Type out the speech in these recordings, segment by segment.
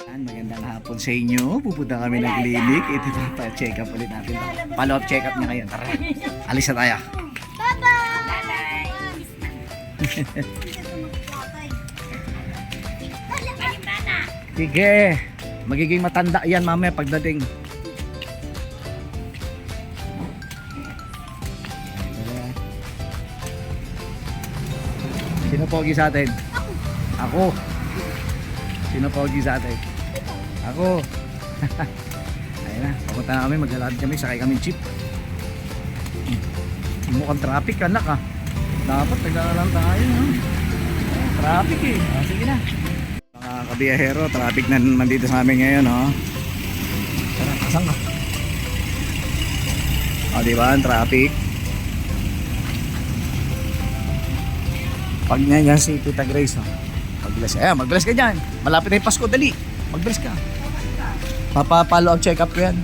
Magandang hapon sa inyo. Pupunta kami ng clinic. Ito pa check up ulit natin. Follow up check up niya ngayon. Tara. Alis na tayo. Sige. Magiging matanda yan mamaya pagdating. Sino pogi sa atin? Ako. Sino pogi sa atin? Ako. Ayun na, papunta na kami, maglalakad kami, sakay kami jeep. Mukhang traffic anak ah. Dapat naglalaan tayo no? Traffic eh. Sige na. Mga kabiyahero, traffic na naman dito sa amin ngayon oh. Tara, kasang ka. O diba, ang traffic. Pag yan si Tita Grace oh. Mag-bless. Mag-bless ka dyan. Malapit na yung Pasko, dali. Mag-bless ka. Papa-follow up check up ko yan.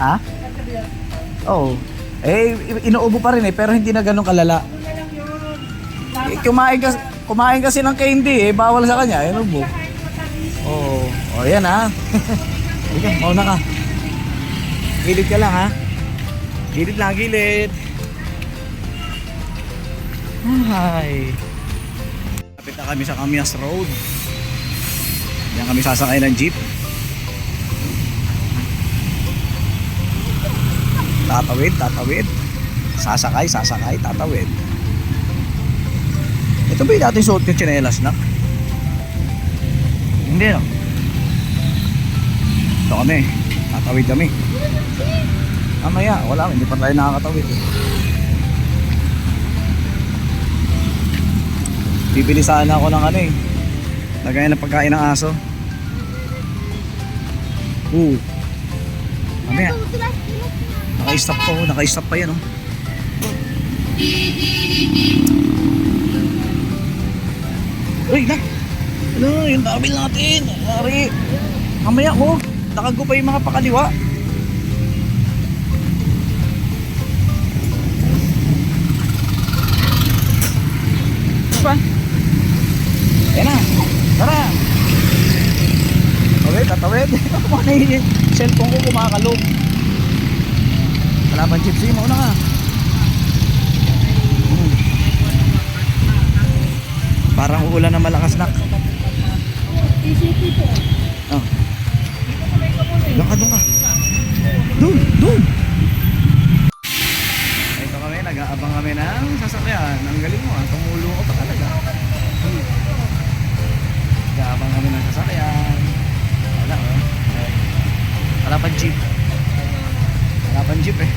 Ha? Oo. Inuubo pa rin pero hindi na ganun kalala. Kumain kasi ng candy bawal sa kanya. Inuubo. Oo. O yan ha. Sige, mauna ka. Gilid ka lang ha. Gilid lang, gilid. Hi. Lapit na kami sa Camias Road. Diyan kami sasakay ng jeep. Tatawid. Sasakay, tatawid. Ito ba yung dating suot yung tsinelas na? Hindi no? Ito kami. Tatawid kami. Mamaya, wala. Hindi pa tayo nakakatawid eh. Bibili sana ako ng ano eh. Lagay ng pagkain ng aso. Mamaya. Naka-stop pa yan oh. Uy, na. Ano, yung dabil natin. Ari. Mamaya oh. Nakago pa yung mga pakaliwa. Apa? Ayan na, tara. Okay, tatawid. Kumana yung cellphone ko kumakalog. Wala pang gypsy, mauna ka. Parang uulan na malakas na. Oh. Doon ka. Doon. Ito kami, nag-aabang kami ng sasakyan. Ang galing mo tumulo ko pa talaga. Nag-aabang kami ng sasakyan. Wala pang jeep. Wala pang jeep eh.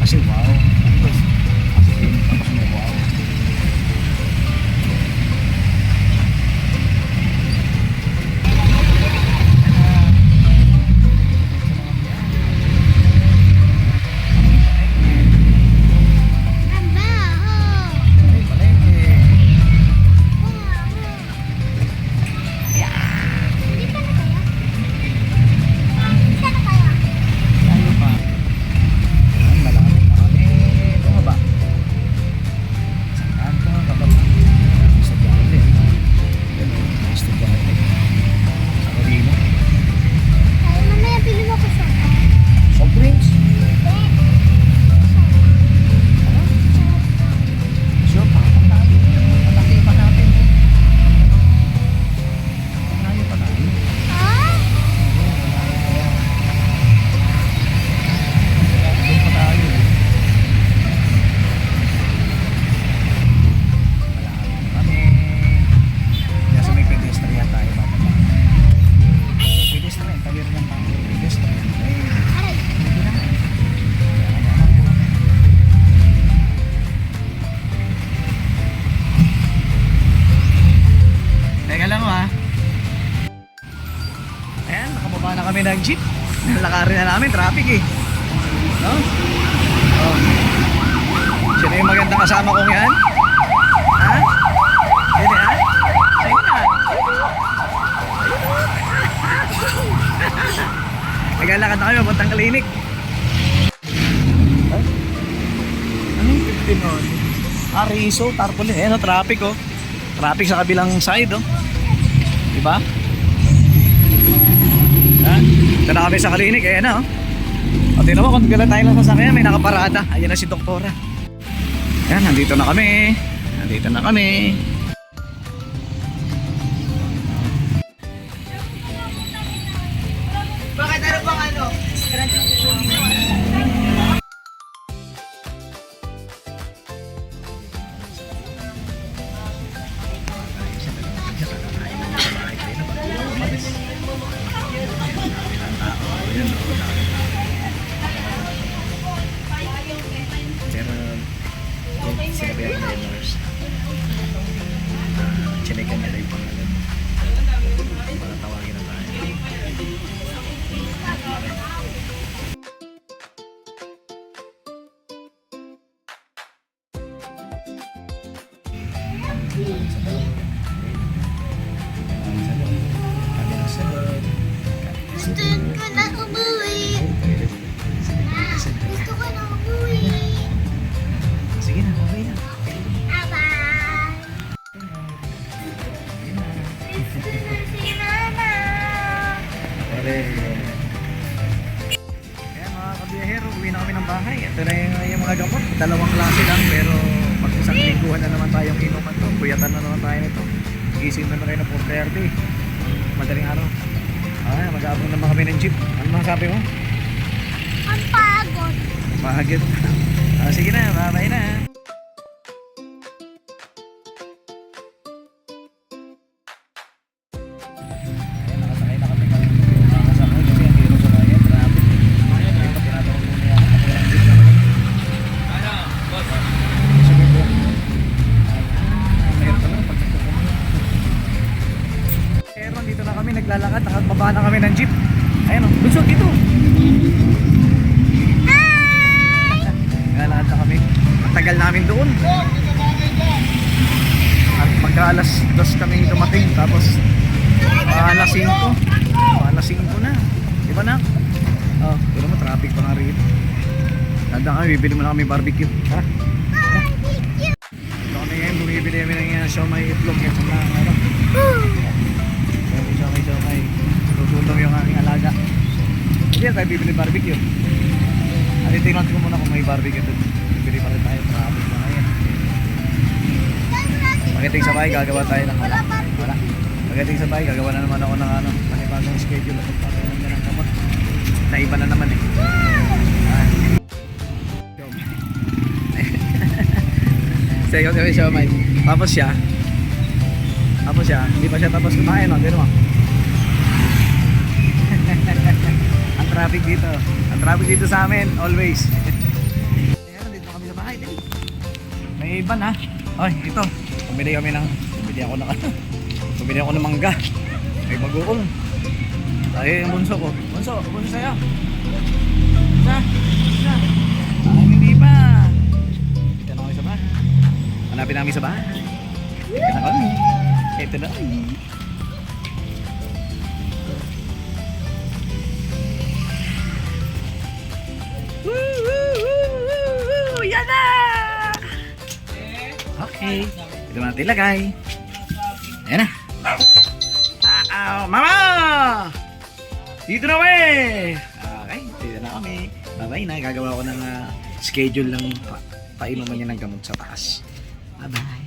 Kasi wow. Tapos may wow. Ay, palengke. Layo pa. Ayan, malapit na kami. Bumaba. Saan ka? Bababa. Estudyante. Yan o, mga estudyante. Sa Corino. Soft drinks. Sure pa. Ang layo. Malaki pa natin. Ang layo pa natin. Doon pa tayo. Malapit na kami. Kaya sa may pedestrian tayo bababa. Pedestrian, tawir ng tao. Pedestrian. Ay, hindi na. Teka lang ha. Ayan, nakababa na kami ng jeep. Nalakarin na namin, traffic eh. No? Oh. Sino yung magandang kasama kong yan? Ha? Sino yan? Sino yan? Naglalakad na kami, papuntang klinik. Ay? Ano yung 15 on? Riso, tarpaulin. Ayan o, traffic oh. Traffic sa kabilang side oh. Diba? Ha? Ito na kami sa klinik, ayan na oh. O tingnan mo, kung gala tayo lang sa sakyan, may nakaparada. Ayan na si Doktora. Ayan, nandito na kami. Nandito na kami. Bakit ano bang ano? Pero sinabi ako na yung nurse. Chinekan nila yung pangalan. Para tawagin na tayo. Gusto ko na umuwi. Gusto ko na umuwi. Sige na, okay na. Abay. Gusto na si Mama. Pare. Kaya mga kabiyahero, uwi na kami ng bahay. Ito na yung mga gamot. Dalawang klase lang pero pag isang lingguhan na naman tayong inuman to. Puyatan na naman tayo nito. Gising na rin na 4:30. Madaling araw. Mag-aabang naman kami ng jeep. Ano mga sabi mo? Ang pagod. Mahagit. Sige na, bye-bye na. Ayan, nakasakay na kami ng makakasakay kasi ang hero sa kaya, traffic. Ay, pag tinatawag mo niya ako ng jeep na kami. Sabi ko, mahirap pala pag nagkukunin. Pero dito na kami naglalakad, nakababa na kami ng jeep. Ayan o, bunso dito. Naglalakad na kami. Ang tagal namin doon. At magka-alas 2 kami dumating. Tapos alas 5. Alas 5 na. Di ba na? Oh, pero mo traffic pa nga rin. Tanda kami, bibili mo na kami barbecue. Ha? Ito kami ngayon, bumibili kami ng siomay itlog. Yan na, ano? Siomay. Tutulong yung aming alaga. Hindi tayo bibili barbecue. At tingnan ko muna kung may barbecue doon. Bibili pa rin tayo. Traffic na ngayon. Pagdating sa bahay, gagawa tayo ng wala. Pagdating sa bahay, gagawa na naman ako ng ano, panibagong schedule at pagpapainom na ng kamot. Naiba na naman eh. Sayo kami siya, Mike. Tapos siya, hindi pa siya tapos kumain, no? Tignan mo. Ang traffic dito sa amin, always. May iban ha. Ay, ito. Bumili ako ng mangga. May bagoong. Tayo yung bunso ko. Bunso sa'yo. Isa. Ay, hindi pa. Ito na kami sa bahay. Hanapin namin sa bahay. Ito na kami. Ito na kami. Yan na! Okay. Ito na natin ilagay. Ayan na. Mama! Dito na kami! Okay, dito na kami. Bye-bye na. Gagawa ko ng schedule ng painuman niya ng gamot sa taas. Bye-bye.